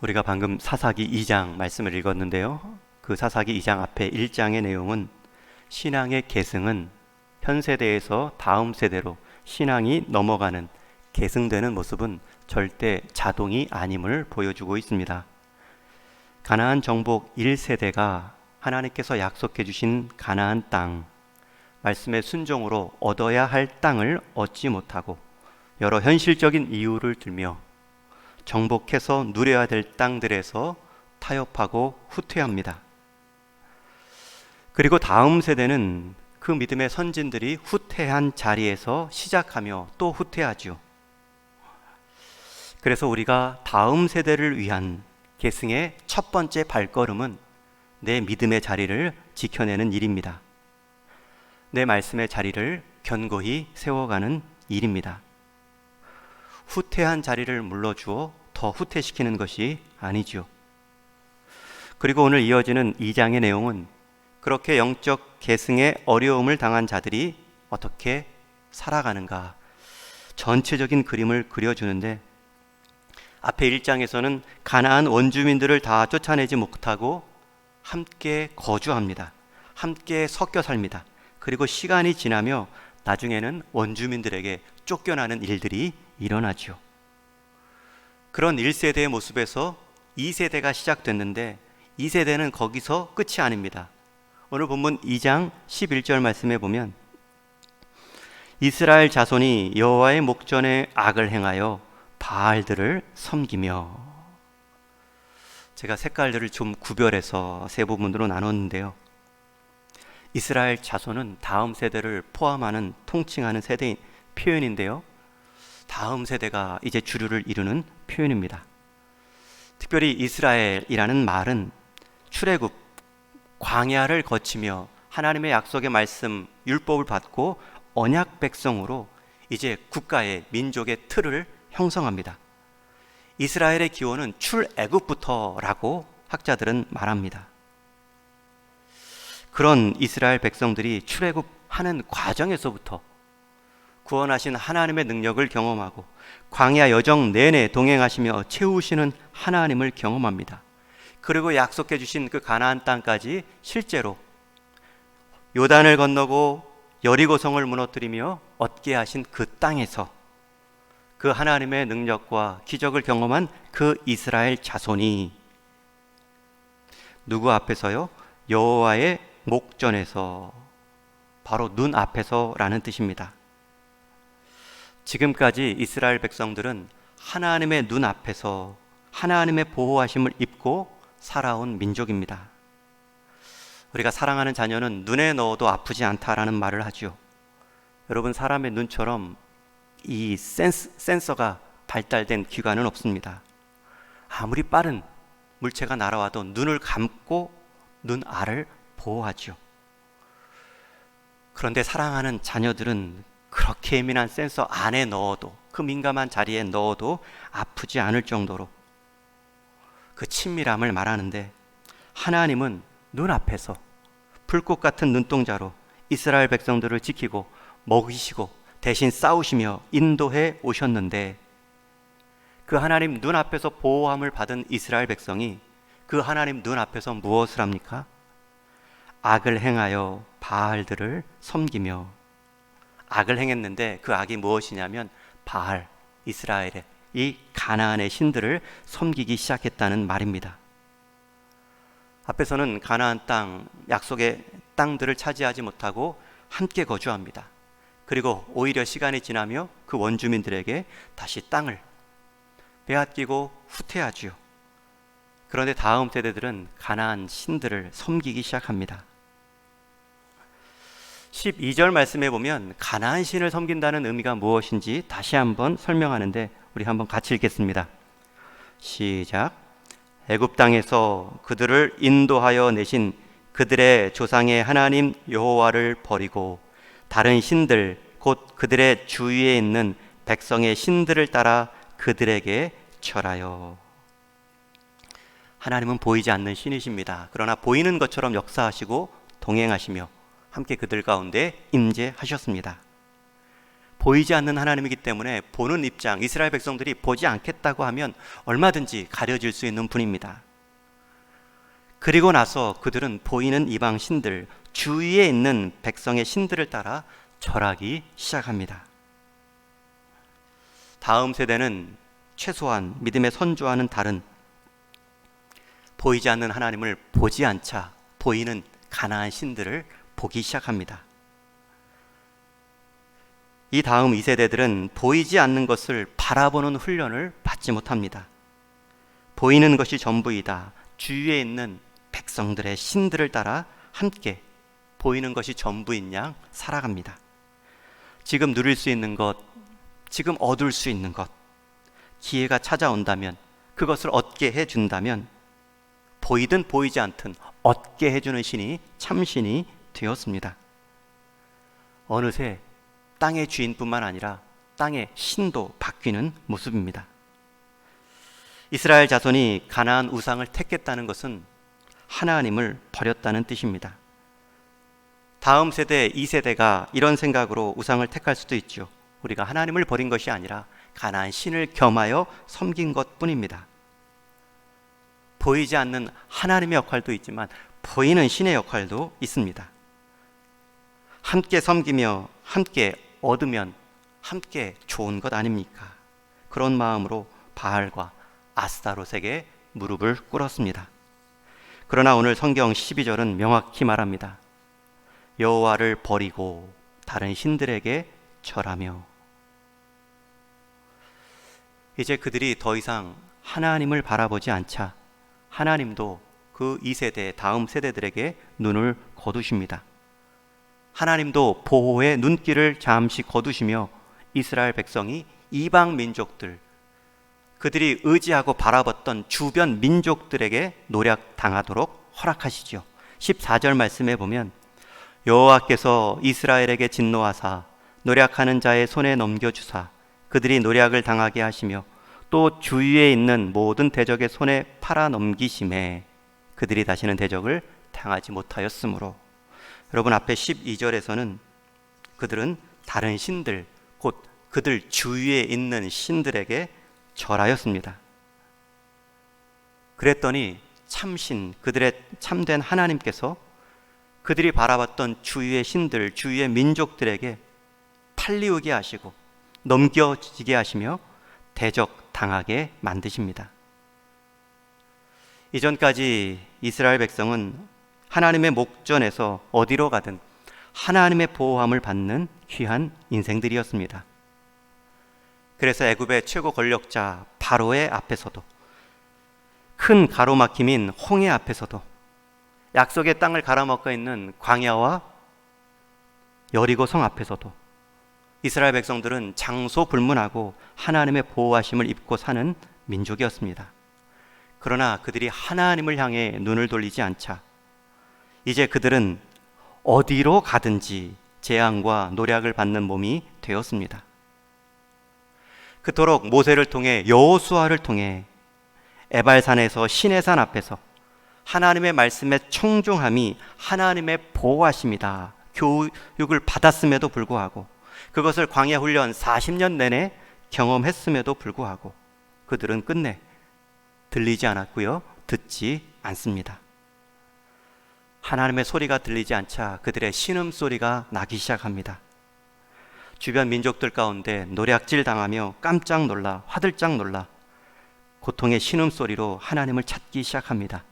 우리가 방금 사사기 2장 말씀을 읽었는데요. 그 사사기 2장 앞에 1장의 내용은 신앙의 계승은 현 세대에서 다음 세대로 신앙이 넘어가는 계승되는 모습은 절대 자동이 아님을 보여주고 있습니다. 가나안 정복 1세대가 하나님께서 약속해 주신 가나안 땅, 말씀의 순종으로 얻어야 할 땅을 얻지 못하고 여러 현실적인 이유를 들며 정복해서 누려야 될 땅들에서 타협하고 후퇴합니다. 그리고 다음 세대는 그 믿음의 선진들이 후퇴한 자리에서 시작하며 또 후퇴하죠. 그래서 우리가 다음 세대를 위한 계승의 첫 번째 발걸음은 내 믿음의 자리를 지켜내는 일입니다. 내 말씀의 자리를 견고히 세워가는 일입니다. 후퇴한 자리를 물러주어 더 후퇴시키는 것이 아니죠. 그리고 오늘 이어지는 2장의 내용은 그렇게 영적 계승의 어려움을 당한 자들이 어떻게 살아가는가 전체적인 그림을 그려주는데, 앞에 1장에서는 가나안 원주민들을 다 쫓아내지 못하고 함께 거주합니다. 함께 섞여 삽니다. 그리고 시간이 지나며 나중에는 원주민들에게 쫓겨나는 일들이 일어나죠. 그런 1세대의 모습에서 2세대가 시작됐는데 2세대는 거기서 끝이 아닙니다. 오늘 본문 2장 11절 말씀에 보면 이스라엘 자손이 여호와의 목전에 악을 행하여 바알들을 섬기며, 제가 색깔들을 좀 구별해서 세 부분으로 나눴는데요. 이스라엘 자손은 다음 세대를 포함하는 통칭하는 세대인 표현인데요. 다음 세대가 이제 주류를 이루는 표현입니다. 특별히 이스라엘이라는 말은 출애굽, 광야를 거치며 하나님의 약속의 말씀, 율법을 받고 언약 백성으로 이제 국가의 민족의 틀을 형성합니다. 이스라엘의 기원은 출애굽부터라고 학자들은 말합니다. 그런 이스라엘 백성들이 출애굽하는 과정에서부터 구원하신 하나님의 능력을 경험하고 광야 여정 내내 동행하시며 채우시는 하나님을 경험합니다. 그리고 약속해 주신 그 가나안 땅까지 실제로 요단을 건너고 여리고성을 무너뜨리며 얻게 하신 그 땅에서 그 하나님의 능력과 기적을 경험한 그 이스라엘 자손이 누구 앞에서요? 여호와의 목전에서, 바로 눈 앞에서라는 뜻입니다. 지금까지 이스라엘 백성들은 하나님의 눈 앞에서 하나님의 보호하심을 입고 살아온 민족입니다. 우리가 사랑하는 자녀는 눈에 넣어도 아프지 않다라는 말을 하죠. 여러분, 사람의 눈처럼 이 센서가 발달된 기관은 없습니다. 아무리 빠른 물체가 날아와도 눈을 감고 눈 알을 보호하죠. 그런데 사랑하는 자녀들은 그렇게 예민한 센서 안에 넣어도, 그 민감한 자리에 넣어도 아프지 않을 정도로 그 친밀함을 말하는데, 하나님은 눈앞에서 불꽃 같은 눈동자로 이스라엘 백성들을 지키고 먹이시고 대신 싸우시며 인도해 오셨는데, 그 하나님 눈앞에서 보호함을 받은 이스라엘 백성이 그 하나님 눈앞에서 무엇을 합니까? 악을 행하여 바알들을 섬기며, 악을 행했는데 그 악이 무엇이냐면 바알, 이스라엘의 이 가나안의 신들을 섬기기 시작했다는 말입니다. 앞에서는 가나안 땅, 약속의 땅들을 차지하지 못하고 함께 거주합니다. 그리고 오히려 시간이 지나며 그 원주민들에게 다시 땅을 빼앗기고 후퇴하지요. 그런데 다음 세대들은 가나안 신들을 섬기기 시작합니다. 12절 말씀에 보면 가나안 신을 섬긴다는 의미가 무엇인지 다시 한번 설명하는데, 우리 한번 같이 읽겠습니다. 시작. 애굽 땅에서 그들을 인도하여 내신 그들의 조상의 하나님 여호와를 버리고 다른 신들, 곧 그들의 주위에 있는 백성의 신들을 따라 그들에게 절하여. 하나님은 보이지 않는 신이십니다. 그러나 보이는 것처럼 역사하시고 동행하시며 함께 그들 가운데 임재하셨습니다. 보이지 않는 하나님이기 때문에 보는 입장, 이스라엘 백성들이 보지 않겠다고 하면 얼마든지 가려질 수 있는 분입니다. 그리고 나서 그들은 보이는 이방 신들, 주위에 있는 백성의 신들을 따라 절하기 시작합니다. 다음 세대는 최소한 믿음에 선조하는 다른 보이지 않는 하나님을 보지 않자 보이는 가나안 신들을 보기 시작합니다. 이 다음 2세대들은 보이지 않는 것을 바라보는 훈련을 받지 못합니다. 보이는 것이 전부이다. 주위에 있는 백성들의 신들을 따라 함께 보이는 것이 전부인 양 살아갑니다. 지금 누릴 수 있는 것, 지금 얻을 수 있는 것, 기회가 찾아온다면, 그것을 얻게 해준다면 보이든 보이지 않든 얻게 해주는 신이 참신이 되었습니다. 어느새 땅의 주인뿐만 아니라 땅의 신도 바뀌는 모습입니다. 이스라엘 자손이 가나안 우상을 택했다는 것은 하나님을 버렸다는 뜻입니다. 다음 세대, 2세대가 이런 생각으로 우상을 택할 수도 있죠. 우리가 하나님을 버린 것이 아니라 가나안 신을 겸하여 섬긴 것뿐입니다. 보이지 않는 하나님의 역할도 있지만 보이는 신의 역할도 있습니다. 함께 섬기며 함께 얻으면 함께 좋은 것 아닙니까? 그런 마음으로 바알과 아스타롯에게 무릎을 꿇었습니다. 그러나 오늘 성경 12절은 명확히 말합니다. 여호와를 버리고 다른 신들에게 절하며. 이제 그들이 더 이상 하나님을 바라보지 않자 하나님도 그 2세대 다음 세대들에게 눈을 거두십니다. 하나님도 보호의 눈길을 잠시 거두시며 이스라엘 백성이 이방 민족들, 그들이 의지하고 바라봤던 주변 민족들에게 노략당하도록 허락하시죠. 14절 말씀에 보면 여호와께서 이스라엘에게 진노하사 노략하는 자의 손에 넘겨주사 그들이 노략을 당하게 하시며 또 주위에 있는 모든 대적의 손에 팔아 넘기심에 그들이 다시는 대적을 당하지 못하였으므로. 여러분, 앞에 12절에서는 그들은 다른 신들, 곧 그들 주위에 있는 신들에게 절하였습니다. 그랬더니 참신, 그들의 참된 하나님께서 그들이 바라봤던 주위의 신들, 주위의 민족들에게 팔리우게 하시고 넘겨지게 하시며 대적 당하게 만드십니다. 이전까지 이스라엘 백성은 하나님의 목전에서 어디로 가든 하나님의 보호함을 받는 귀한 인생들이었습니다. 그래서 애굽의 최고 권력자 바로의 앞에서도, 큰 가로막힘인 홍해 앞에서도, 약속의 땅을 갈아먹고 있는 광야와 여리고 성 앞에서도 이스라엘 백성들은 장소 불문하고 하나님의 보호하심을 입고 사는 민족이었습니다. 그러나 그들이 하나님을 향해 눈을 돌리지 않자 이제 그들은 어디로 가든지 재앙과 노략을 받는 몸이 되었습니다. 그토록 모세를 통해, 여호수아를 통해 에발산에서 시내산 앞에서 하나님의 말씀에 청중함이 하나님의 보호하심이다 교육을 받았음에도 불구하고, 그것을 광야 훈련 40년 내내 경험했음에도 불구하고 그들은 끝내 들리지 않았고요, 듣지 않습니다. 하나님의 소리가 들리지 않자 그들의 신음소리가 나기 시작합니다. 주변 민족들 가운데 노략질 당하며 깜짝 놀라, 화들짝 놀라 고통의 신음소리로 하나님을 찾기 시작합니다.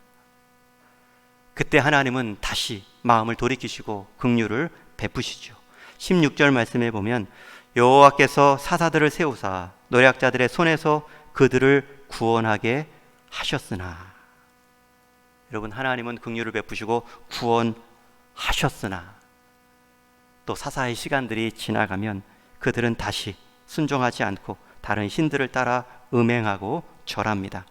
그때 하나님은 다시 마음을 돌이키시고 긍휼을 베푸시죠. 16절 말씀에 보면 여호와께서 사사들을 세우사 노략자들의 손에서 그들을 구원하게 하셨으나. 여러분, 하나님은 긍휼을 베푸시고 구원하셨으나 또 사사의 시간들이 지나가면 그들은 다시 순종하지 않고 다른 신들을 따라 음행하고 절합니다.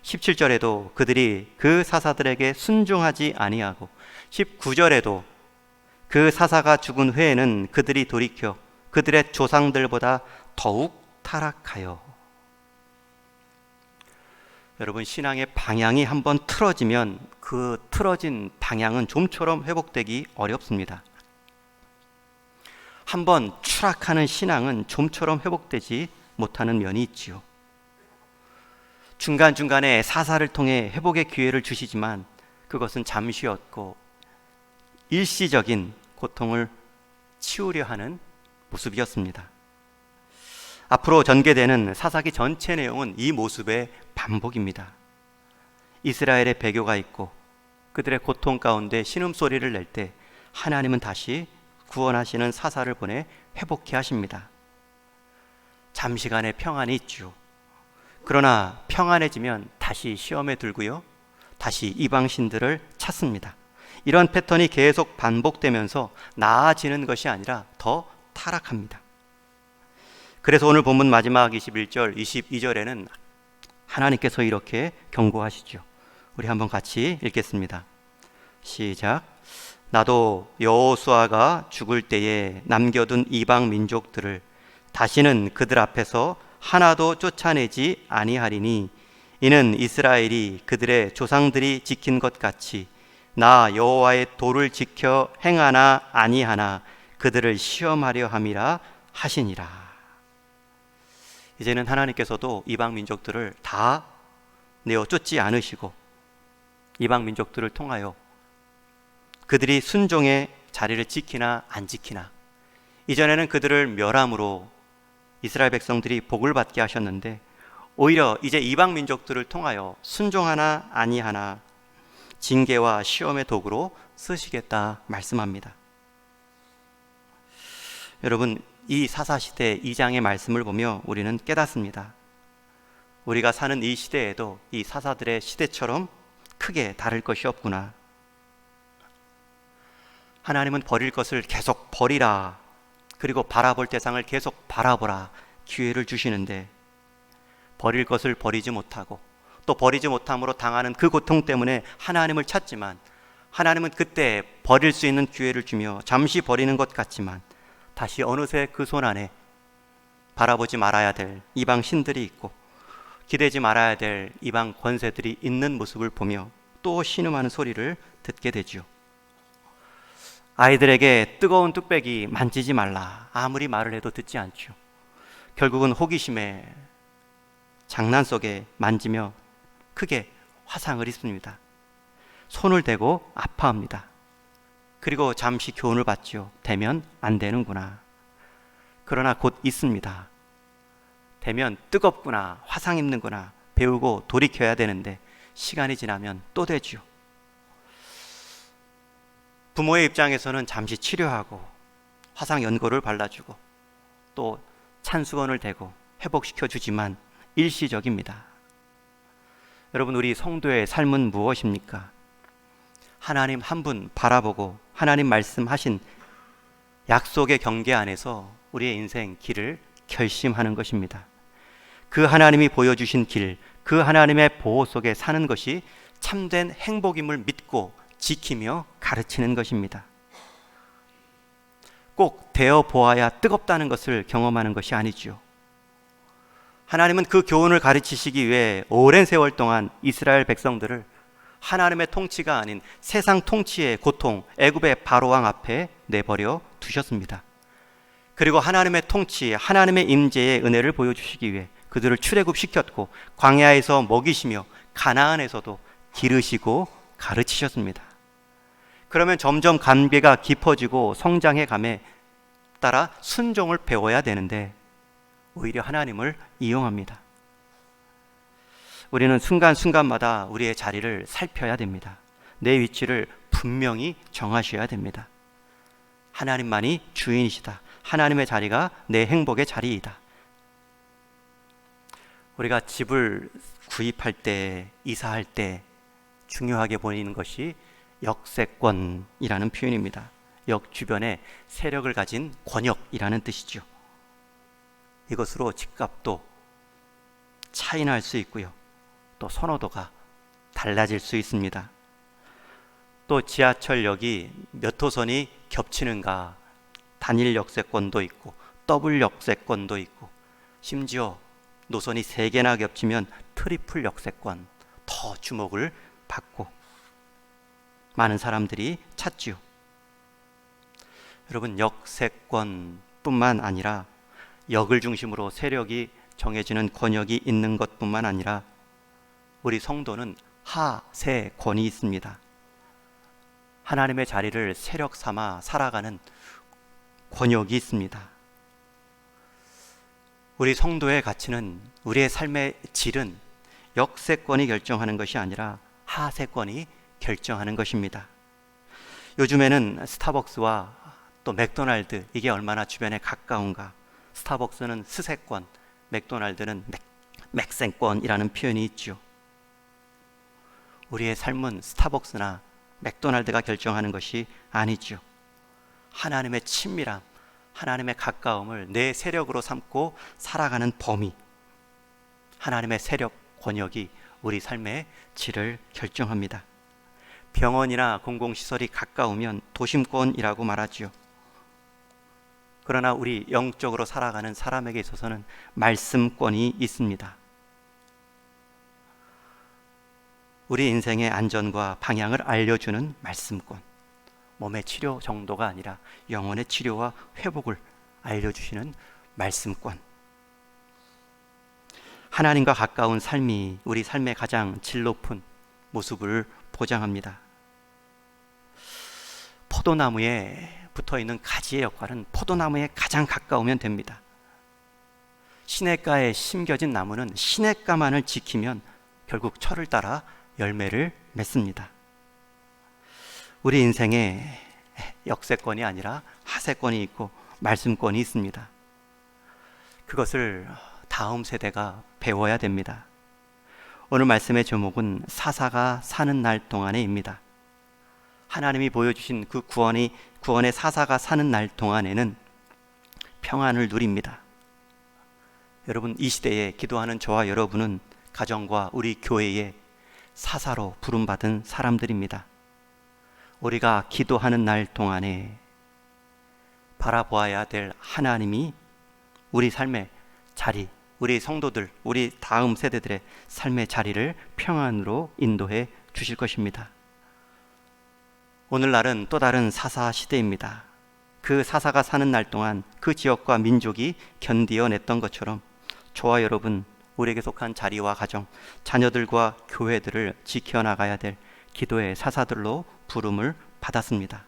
17절에도 그들이 그 사사들에게 순종하지 아니하고 19절에도 그 사사가 죽은 후에는 그들이 돌이켜 그들의 조상들보다 더욱 타락하여. 여러분, 신앙의 방향이 한번 틀어지면 그 틀어진 방향은 좀처럼 회복되기 어렵습니다. 한번 추락하는 신앙은 좀처럼 회복되지 못하는 면이 있지요. 중간중간에 사사를 통해 회복의 기회를 주시지만 그것은 잠시였고 일시적인 고통을 치우려 하는 모습이었습니다. 앞으로 전개되는 사사기 전체 내용은 이 모습의 반복입니다. 이스라엘의 배교가 있고 그들의 고통 가운데 신음소리를 낼 때 하나님은 다시 구원하시는 사사를 보내 회복케 하십니다. 잠시간의 평안이 있죠. 그러나 평안해지면 다시 시험에 들고요, 다시 이방신들을 찾습니다. 이런 패턴이 계속 반복되면서 나아지는 것이 아니라 더 타락합니다. 그래서 오늘 본문 마지막 21절, 22절에는 하나님께서 이렇게 경고하시죠. 우리 한번 같이 읽겠습니다. 시작. 나도 여호수아가 죽을 때에 남겨둔 이방 민족들을 다시는 그들 앞에서 하나도 쫓아내지 아니하리니 이는 이스라엘이 그들의 조상들이 지킨 것 같이 나 여호와의 도를 지켜 행하나 아니하나 그들을 시험하려 함이라 하시니라. 이제는 하나님께서도 이방 민족들을 다 내어 쫓지 않으시고 이방 민족들을 통하여 그들이 순종의 자리를 지키나 안 지키나, 이전에는 그들을 멸함으로 이스라엘 백성들이 복을 받게 하셨는데 오히려 이제 이방 민족들을 통하여 순종하나 아니하나 징계와 시험의 도구로 쓰시겠다 말씀합니다. 여러분, 이 사사시대 2장의 말씀을 보며 우리는 깨닫습니다. 우리가 사는 이 시대에도 이 사사들의 시대처럼 크게 다를 것이 없구나. 하나님은 버릴 것을 계속 버리라, 그리고 바라볼 대상을 계속 바라보라 기회를 주시는데 버릴 것을 버리지 못하고 또 버리지 못함으로 당하는 그 고통 때문에 하나님을 찾지만 하나님은 그때 버릴 수 있는 기회를 주며 잠시 버리는 것 같지만 다시 어느새 그 손 안에 바라보지 말아야 될 이방 신들이 있고 기대지 말아야 될 이방 권세들이 있는 모습을 보며 또 신음하는 소리를 듣게 되죠. 아이들에게 뜨거운 뚝배기 만지지 말라, 아무리 말을 해도 듣지 않죠. 결국은 호기심에 장난 속에 만지며 크게 화상을 입습니다. 손을 대고 아파합니다. 그리고 잠시 교훈을 받죠. 되면 안 되는구나. 그러나 곧 있습니다. 되면 뜨겁구나, 화상 입는구나 배우고 돌이켜야 되는데 시간이 지나면 또 되죠. 부모의 입장에서는 잠시 치료하고 화상 연고를 발라주고 또 찬수건을 대고 회복시켜 주지만 일시적입니다. 여러분, 우리 성도의 삶은 무엇입니까? 하나님 한 분 바라보고 하나님 말씀하신 약속의 경계 안에서 우리의 인생 길을 결심하는 것입니다. 그 하나님이 보여주신 길, 그 하나님의 보호 속에 사는 것이 참된 행복임을 믿고 지키며 가르치는 것입니다. 꼭 되어 보아야 뜨겁다는 것을 경험하는 것이 아니죠. 하나님은 그 교훈을 가르치시기 위해 오랜 세월 동안 이스라엘 백성들을 하나님의 통치가 아닌 세상 통치의 고통, 애굽의 바로왕 앞에 내버려 두셨습니다. 그리고 하나님의 통치, 하나님의 임재의 은혜를 보여주시기 위해 그들을 출애굽시켰고 광야에서 먹이시며 가나안에서도 기르시고 가르치셨습니다. 그러면 점점 관계가 깊어지고 성장해 감에 따라 순종을 배워야 되는데 오히려 하나님을 이용합니다. 우리는 순간순간마다 우리의 자리를 살펴야 됩니다. 내 위치를 분명히 정하셔야 됩니다. 하나님만이 주인이시다. 하나님의 자리가 내 행복의 자리이다. 우리가 집을 구입할 때, 이사할 때 중요하게 보이는 것이 역세권이라는 표현입니다. 역 주변에 세력을 가진 권역이라는 뜻이죠. 이것으로 집값도 차이날 수 있고요. 또 선호도가 달라질 수 있습니다. 또 지하철역이 몇 호선이 겹치는가, 단일 역세권도 있고 더블 역세권도 있고 심지어 노선이 3개나 겹치면 트리플 역세권, 더 주목을 받고 많은 사람들이 찾지요. 여러분, 역세권뿐만 아니라 역을 중심으로 세력이 정해지는 권역이 있는 것뿐만 아니라 우리 성도는 하세권이 있습니다. 하나님의 자리를 세력 삼아 살아가는 권역이 있습니다. 우리 성도의 가치는, 우리의 삶의 질은 역세권이 결정하는 것이 아니라 하세권이 결정하는 것입니다. 요즘에는 스타벅스와 또 맥도날드, 이게 얼마나 주변에 가까운가. 스타벅스는 스세권, 맥도날드는 맥생권이라는 표현이 있죠. 우리의 삶은 스타벅스나 맥도날드가 결정하는 것이 아니죠. 하나님의 친밀함, 하나님의 가까움을 내 세력으로 삼고 살아가는 범위, 하나님의 세력, 권역이 우리 삶의 질을 결정합니다. 병원이나 공공시설이 가까우면 도심권이라고 말하지요. 그러나 우리 영적으로 살아가는 사람에게 있어서는 말씀권이 있습니다. 우리 인생의 안전과 방향을 알려주는 말씀권, 몸의 치료 정도가 아니라 영혼의 치료와 회복을 알려주시는 말씀권. 하나님과 가까운 삶이 우리 삶의 가장 질 높은 모습을 보장합니다. 포도나무에 붙어있는 가지의 역할은 포도나무에 가장 가까우면 됩니다. 시냇가에 심겨진 나무는 시냇가만을 지키면 결국 철을 따라 열매를 맺습니다. 우리 인생에 역세권이 아니라 하세권이 있고 말씀권이 있습니다. 그것을 다음 세대가 배워야 됩니다. 오늘 말씀의 제목은 사사가 사는 날 동안에입니다. 하나님이 보여주신 그 구원의 사사가 사는 날 동안에는 평안을 누립니다. 여러분, 이 시대에 기도하는 저와 여러분은 가정과 우리 교회의 사사로 부름받은 사람들입니다. 우리가 기도하는 날 동안에 바라보아야 될 하나님이 우리 삶의 자리, 우리 성도들, 우리 다음 세대들의 삶의 자리를 평안으로 인도해 주실 것입니다. 오늘날은 또 다른 사사 시대입니다. 그 사사가 사는 날 동안 그 지역과 민족이 견디어냈던 것처럼 저와 여러분, 우리에게 속한 자리와 가정, 자녀들과 교회들을 지켜나가야 될 기도의 사사들로 부름을 받았습니다.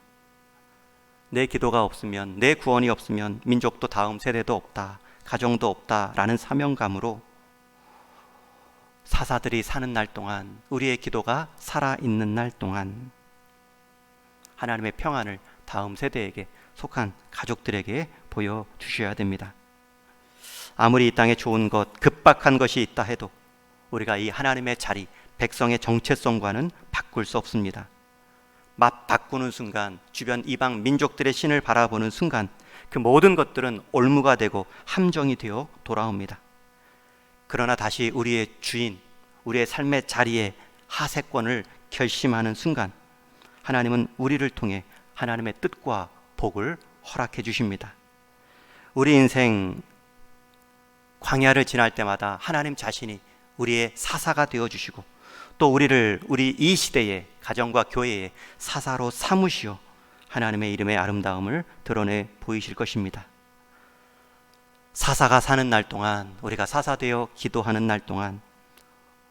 내 기도가 없으면, 내 구원이 없으면 민족도 다음 세대도 없다, 가정도 없다라는 사명감으로 사사들이 사는 날 동안, 우리의 기도가 살아있는 날 동안 하나님의 평안을 다음 세대에게 속한 가족들에게 보여주셔야 됩니다. 아무리 이 땅에 좋은 것, 급박한 것이 있다 해도 우리가 이 하나님의 자리, 백성의 정체성과는 바꿀 수 없습니다. 맛 바꾸는 순간, 주변 이방 민족들의 신을 바라보는 순간 그 모든 것들은 올무가 되고 함정이 되어 돌아옵니다. 그러나 다시 우리의 주인, 우리의 삶의 자리에 하세권을 결심하는 순간 하나님은 우리를 통해 하나님의 뜻과 복을 허락해 주십니다. 우리 인생 광야를 지날 때마다 하나님 자신이 우리의 사사가 되어 주시고 또 우리 이 시대의 가정과 교회의 사사로 삼으시어 하나님의 이름의 아름다움을 드러내 보이실 것입니다. 사사가 사는 날 동안, 우리가 사사되어 기도하는 날 동안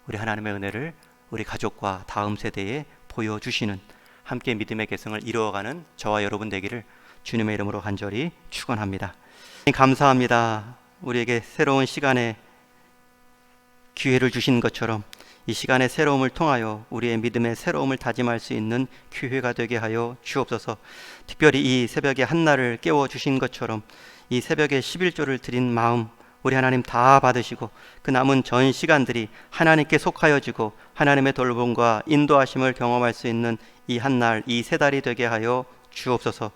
우리 하나님의 은혜를 우리 가족과 다음 세대에 보여주시는, 함께 믿음의 계승을 이루어가는 저와 여러분 되기를 주님의 이름으로 간절히 축원합니다. 감사합니다. 우리에게 새로운 시간에 기회를 주신 것처럼 이 시간의 새로움을 통하여 우리의 믿음의 새로움을 다짐할 수 있는 기회가 되게 하여 주옵소서. 특별히 이 새벽에 한나를 깨워주신 것처럼 이 새벽에 11조를 드린 마음 우리 하나님 다 받으시고 그 남은 전 시간들이 하나님께 속하여지고 하나님의 돌봄과 인도하심을 경험할 수 있는 이 한날, 이 세 달이 되게 하여 주옵소서.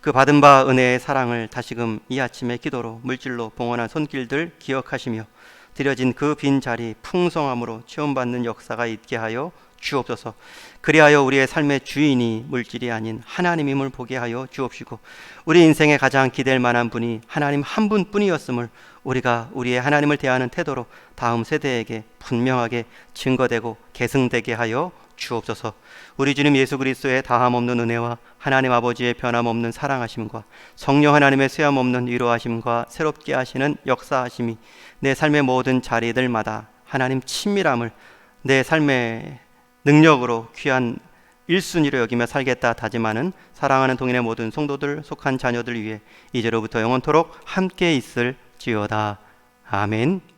그 받은 바 은혜의 사랑을 다시금 이 아침의 기도로 물질로 봉헌한 손길들 기억하시며 드려진 그 빈자리 풍성함으로 체험받는 역사가 있게 하여 주옵소서. 그리하여 우리의 삶의 주인이 물질이 아닌 하나님임을 보게 하여 주옵시고 우리 인생에 가장 기댈 만한 분이 하나님 한 분뿐이었음을 우리가 우리의 하나님을 대하는 태도로 다음 세대에게 분명하게 증거되고 계승되게 하여 주옵소서. 우리 주님 예수 그리스도의 다함없는 은혜와 하나님 아버지의 변함없는 사랑하심과 성령 하나님의 쇠함없는 위로하심과 새롭게 하시는 역사하심이 내 삶의 모든 자리들마다 하나님 친밀함을 내 삶의 능력으로 귀한 1순위로 여기며 살겠다 다짐하는 사랑하는 동인의 모든 성도들 속한 자녀들 위해 이제로부터 영원토록 함께 있을지어다. 아멘.